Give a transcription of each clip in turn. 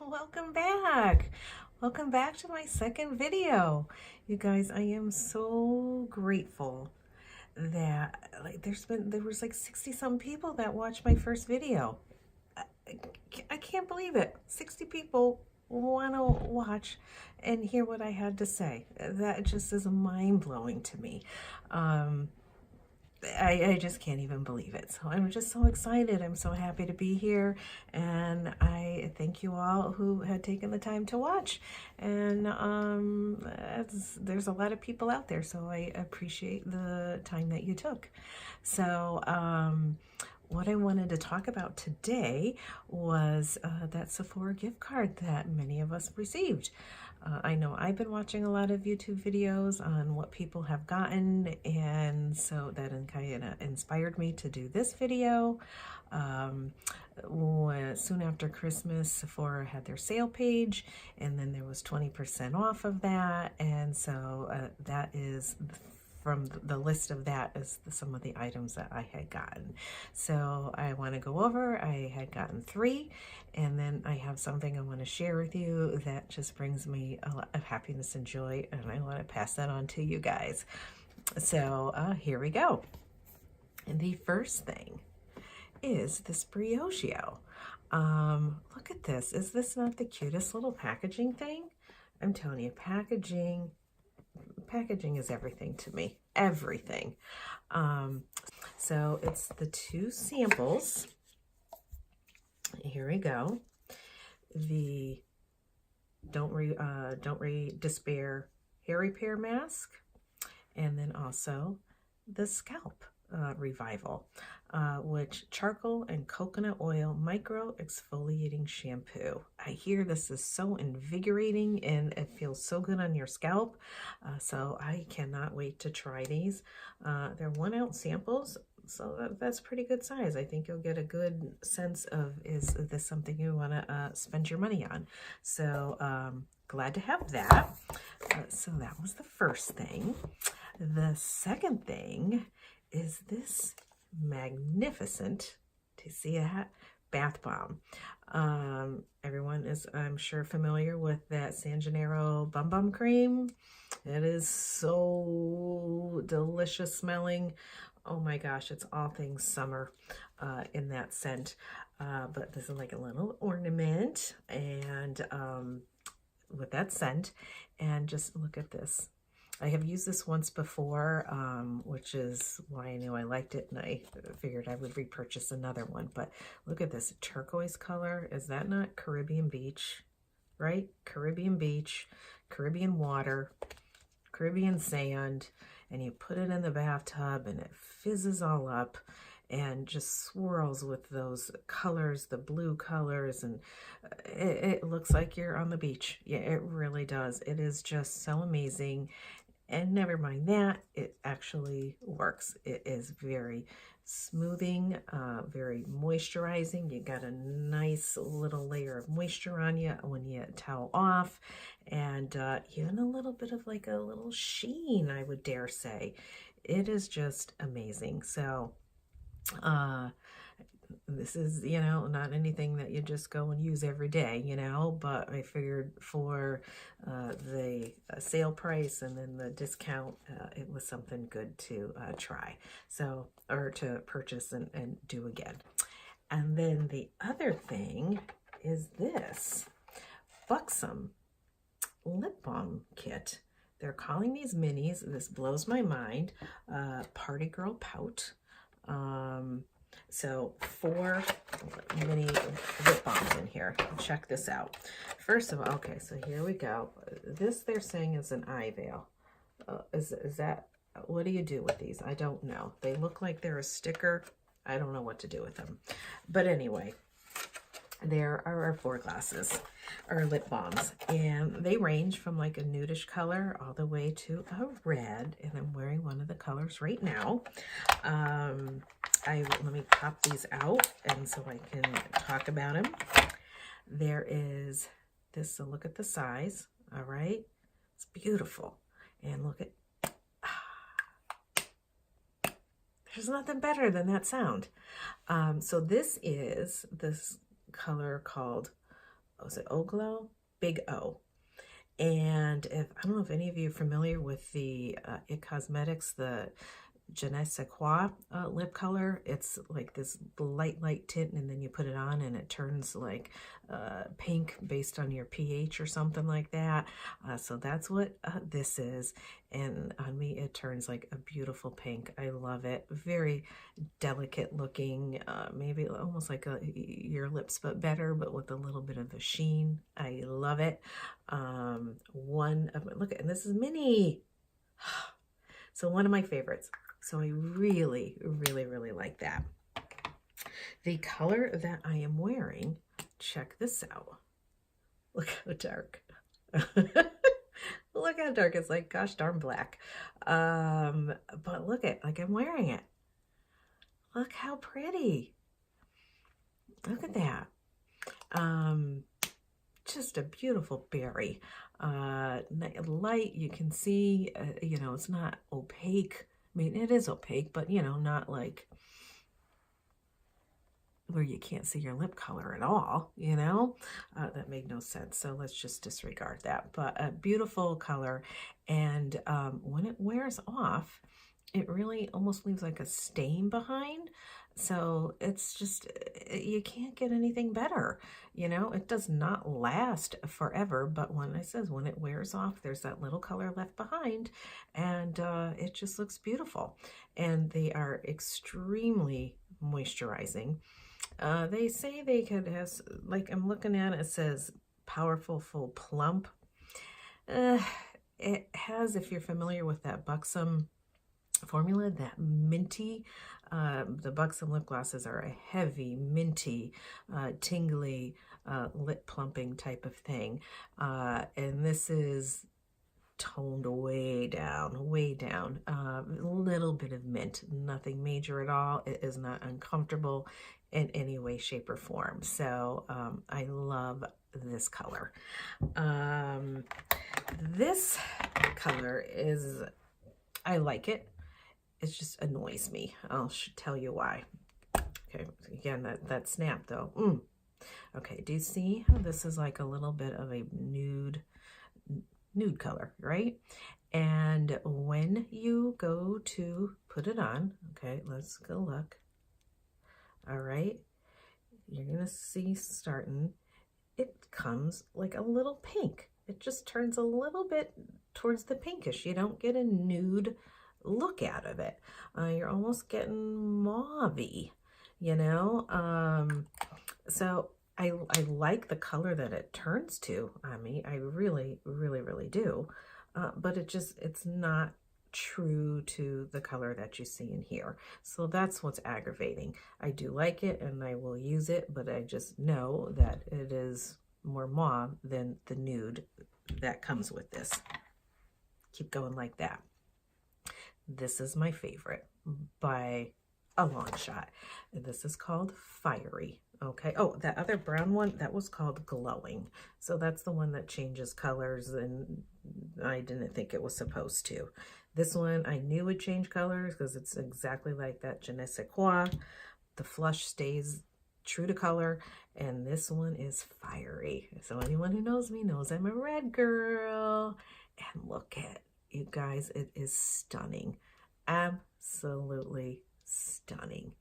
Welcome back. Welcome back to my second video. You guys, I am so grateful that there was like 60 some people that watched my first video. I can't believe it. 60 people want to watch and hear what I had to say. That just is mind blowing to me. I just can't even believe it. So I'm just so excited. I'm so happy to be here. And I thank you all who had taken the time to watch. And there's a lot of people out there. So I appreciate the time that you took. So what I wanted to talk about today was that Sephora gift card that many of us received. I know I've been watching a lot of YouTube videos on what people have gotten, and so that kind of inspired me to do this video. Soon after Christmas, Sephora had their sale page, and then there was 20% off of that, and so that is from the list of that is some of the items that I had gotten. So I want to go over. I had gotten 3, and then I have something I want to share with you that just brings me a lot of happiness and joy, and I want to pass that on to you guys. So here we go. And the first thing is this briochio. Look at this. Is this not the cutest little packaging thing? I'm telling you, packaging is everything to me. Everything. So it's the 2 samples. Here we go. The Don't Despair hair repair mask, and then also the scalp revival, which charcoal and coconut oil micro exfoliating shampoo. I hear this is so invigorating and it feels so good on your scalp. So I cannot wait to try these. They're 1 ounce samples, so that's pretty good size. I think you'll get a good sense of, is this something you want to spend your money on? So glad to have that. So that was the first thing. The second thing is this magnificent, do you see that, bath bomb. Everyone is, I'm sure, familiar with that San Gennaro Bum Bum Cream. It is so delicious smelling. Oh my gosh, it's all things summer in that scent. But this is like a little ornament, and with that scent, and just look at this. I have used this once before, which is why I knew I liked it, and I figured I would repurchase another one. But look at this turquoise color. Is that not Caribbean beach, right? Caribbean beach, Caribbean water, Caribbean sand, and you put it in the bathtub and it fizzes all up and just swirls with those colors, the blue colors, and it looks like you're on the beach. Yeah, it really does. It is just so amazing. And never mind that, it actually works. It is very smoothing, very moisturizing. You got a nice little layer of moisture on you when you towel off, and even a little bit of like a little sheen, I would dare say. It is just amazing. So this is, you know, not anything that you just go and use every day, you know, but I figured for the sale price and then the discount, it was something good to try. So, or to purchase and do again. And then the other thing is this Buxom lip balm kit. They're calling these minis. This blows my mind. Party Girl Pout. So 4 mini lip balms in here. Check this out. First of all, okay, so here we go. This they're saying is an eye veil. Is that, what do you do with these? I don't know. They look like they're a sticker. I don't know what to do with them. But anyway, there are our 4 glasses, or lip balms, and they range from like a nudish color all the way to a red, and I'm wearing one of the colors right now. Let me pop these out and so I can talk about them. There is this, so look at the size, all right? It's beautiful. And look at, there's nothing better than that sound. So this is this color called was it O-Glow? Big O. And if I don't know if any of you are familiar with the It Cosmetics, the Je ne sais quoi lip color. It's like this light tint, and then you put it on and it turns like pink based on your pH or something like that. So that's what this is. And on me, it turns like a beautiful pink. I love it. Very delicate looking, maybe almost like your lips, but better, but with a little bit of a sheen. I love it. Look at, and this is mini. So one of my favorites. So I really, really, really like that. The color that I am wearing, check this out. Look how dark. Look how dark. It's like, gosh darn black. But look at, like I'm wearing it. Look how pretty. Look at that. Just a beautiful berry. Light, you can see, you know, it's not opaque. I mean, it is opaque, but, you know, not like where you can't see your lip color at all, you know? That made no sense, so let's just disregard that. But a beautiful color, and when it wears off, it really almost leaves like a stain behind. So it's just, you can't get anything better. You know, it does not last forever, but when it wears off, there's that little color left behind, and it just looks beautiful. And they are extremely moisturizing. They say they could have, like I'm looking at it, it says powerful, full, plump. It has, if you're familiar with that Buxom formula, that minty, the Buxom lip glosses are a heavy, minty, tingly, lip plumping type of thing. And this is toned way down, a little bit of mint, nothing major at all. It is not uncomfortable in any way, shape, or form. So I love this color. This color is, I like it. It just annoys me. I'll tell you why. Okay, again, that snap though. Okay, do you see how this is like a little bit of a nude color, right? And when you go to put it on, okay, let's go look. All right, you're gonna see starting, it comes like a little pink. It just turns a little bit towards the pinkish. You don't get a nude look out of it. You're almost getting mauve-y, you know? So I like the color that it turns to on me. I really, really, really do. But it's not true to the color that you see in here. So that's what's aggravating. I do like it and I will use it, but I just know that it is more mauve than the nude that comes with this. Keep going like that. This is my favorite by a long shot. This is called Fiery. Okay. Oh, that other brown one, that was called Glowing. So that's the one that changes colors, and I didn't think it was supposed to. This one I knew would change colors because it's exactly like that Je ne sais quoi. The flush stays true to color, and this one is Fiery. So anyone who knows me knows I'm a red girl. And look at, you guys, it is stunning. Absolutely stunning.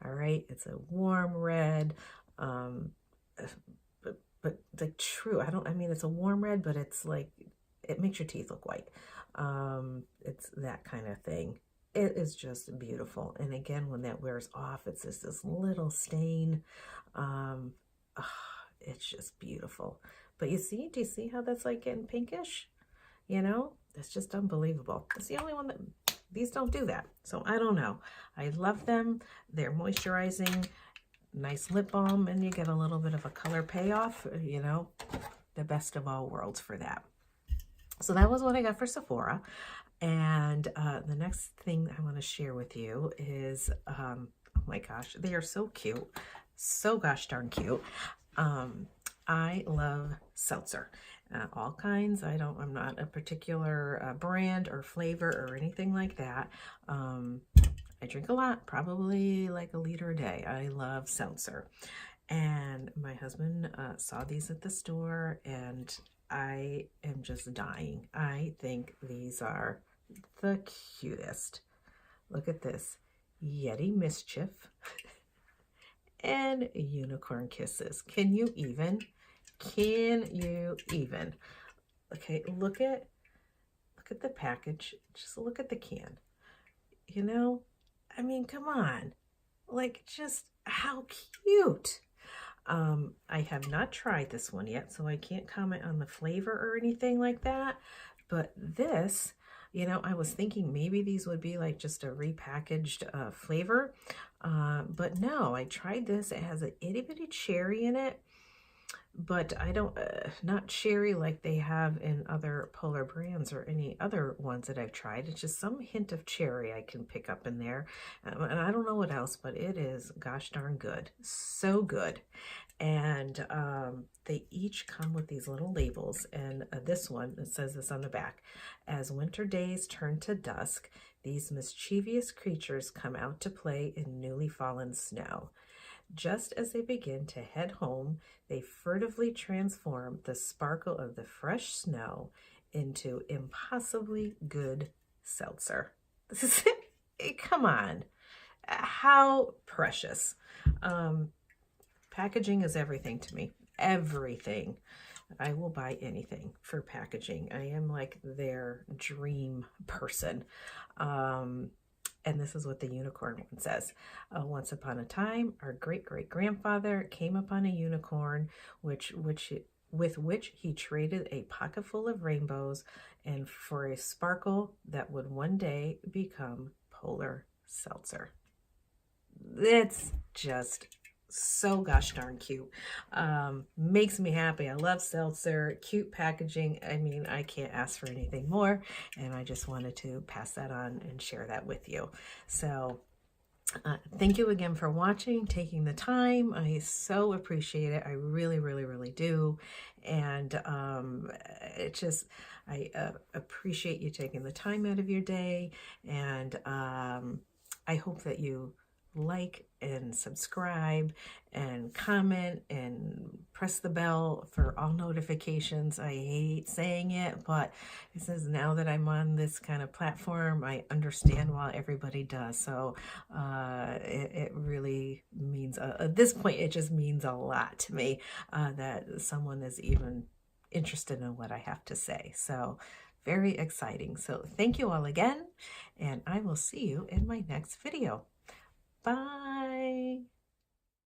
All right, it's a warm red, but like true, I mean, it's a warm red, but it's like, it makes your teeth look white. It's that kind of thing. It is just beautiful. And again, when that wears off, it's just this little stain. It's just beautiful. But do you see how that's like getting pinkish? You know, it's just unbelievable. It's the only one that, these don't do that. So I don't know. I love them. They're moisturizing, nice lip balm, and you get a little bit of a color payoff, you know, the best of all worlds for that. So that was what I got for Sephora. And the next thing I want to share with you is, oh my gosh, they are so cute. So gosh darn cute. I love seltzer. All kinds. I'm not a particular brand or flavor or anything like that. I drink a lot, probably like a liter a day. I love seltzer. And my husband saw these at the store, and I am just dying. I think these are the cutest. Look at this. Yeti Mischief and Unicorn Kisses. Can you even? Can you even? Okay, look at the package. Just look at the can. You know, I mean, come on. Like, just how cute. I have not tried this one yet, so I can't comment on the flavor or anything like that. But this, you know, I was thinking maybe these would be like just a repackaged flavor. But no, I tried this. It has an itty bitty cherry in it. But I don't, not cherry like they have in other Polar brands or any other ones that I've tried. It's just some hint of cherry I can pick up in there. And I don't know what else, but it is gosh darn good. So good. And they each come with these little labels. And this one, it says this on the back. As winter days turn to dusk, these mischievous creatures come out to play in newly fallen snow. Just as they begin to head home, they furtively transform the sparkle of the fresh snow into impossibly good seltzer. This is it. Come on. How precious. Packaging is everything to me. Everything. I will buy anything for packaging. I am like their dream person. And this is what the unicorn one says. Once upon a time, our great-great-grandfather came upon a unicorn, with which he traded a pocket full of rainbows and for a sparkle that would one day become Polar Seltzer. It's just so gosh darn cute. Makes me happy. I love seltzer, cute packaging. I mean, I can't ask for anything more, and I just wanted to pass that on and share that with you. So thank you again for watching, taking the time. I so appreciate it. I really, really, really do. And it just, I appreciate you taking the time out of your day, and I hope that you like and subscribe and comment and press the bell for all notifications. I hate saying it, but it says now that I'm on this kind of platform, I understand why everybody does. So it really means, at this point, it just means a lot to me that someone is even interested in what I have to say. So very exciting. So thank you all again, and I will see you in my next video. Bye.